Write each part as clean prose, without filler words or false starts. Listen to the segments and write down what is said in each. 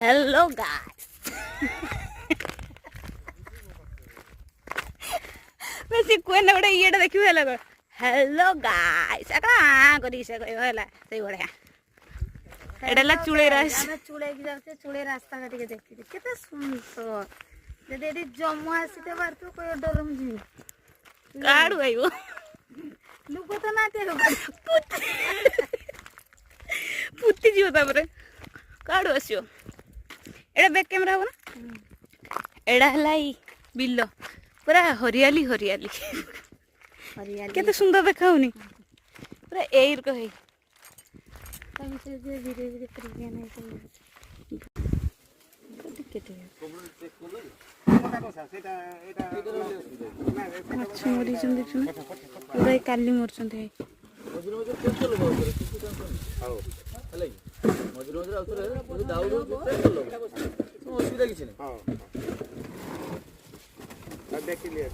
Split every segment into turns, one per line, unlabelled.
Hello guys बेसी कोई ना गोटे ये देखियो हेलो हेलो गाइस आका करी से कहयो हला सेई बढिया एडला चुळे रास
आमे चुळे की जाते चुळे रास्ता काटी के देखि केते सुंदर जदि एडी जम्मू आसीते बार तो कोई डरम जी
काडू आइबो
लुको तो ना ते
पुत्ती जीव तापरे काडू आसियो एडा बैक कैमरा हो ना एडा हलाई बिल्लो पूरा हरियाली हरियाली
हरियाली
केते सुंदर देखाउनी पूरा एयर को है
तभी से धीरे धीरे करिया नहीं तो
केते अच्छा मरी जम देखु पूरा काली मरचंत है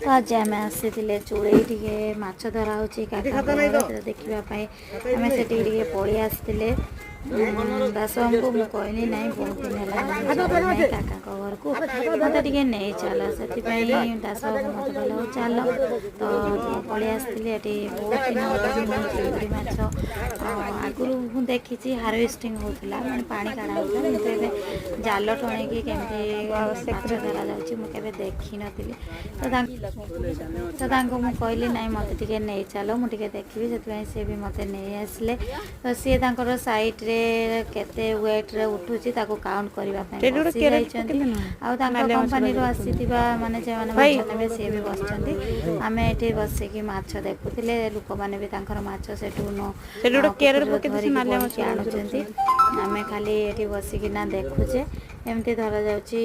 आज आम आसी चूड़े माछ धरा हो देखापी आम से पलि आसते दास को मुझे कहली ना बहुत दिन है काका घर को मत नहीं चल से दास मत कहल चल तो पलि आसती बहुत दिन चिंगुड़ी माछ आगुरी मुझे देखी हार्वेस्टिंग होता मैंने पानी काढ़ा होता मुझे जाल टणेकी केमी माछ धरा जाऊँगी देखी नी तो मुझे कहली ना मत नहीं चल मुझे देखी से सी भी मत नहीं आसिले तो सी सैड्रे केते वेट रे उठुची ताको काउंट करबा पई आ कंपनी रो आसी माने जे माने माने से भी बसचंती आमे एठी बसे की माछ देखुतिले लोक माने भी तांकर माछ सेटु नो
सेटु केयर पके
नाले माछ आनुचंती आमे खाली एठी बसी की ना देखुचे एमती धरा जाउची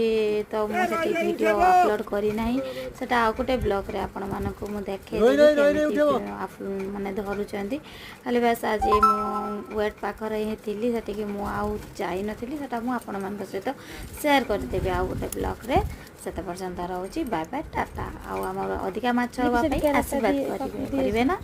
तो मु सेठी वीडियो अपलोड करी नाही सेटा आ गोटे ब्लॉग रे आपण मानको मु देखे माने धरुचंती खाली बस आज मु वेट पाखर ही थिली सेठी कि मु आउ जाई नथिली सेटा मु आपण मान सहित शेयर कर देबे आ गोटे ब्लॉग रे सेटा पर्यंत रहउची बाय बाय टाटा आ हमर अधिका माछ हवा पे आशीर्वाद करिवे ना।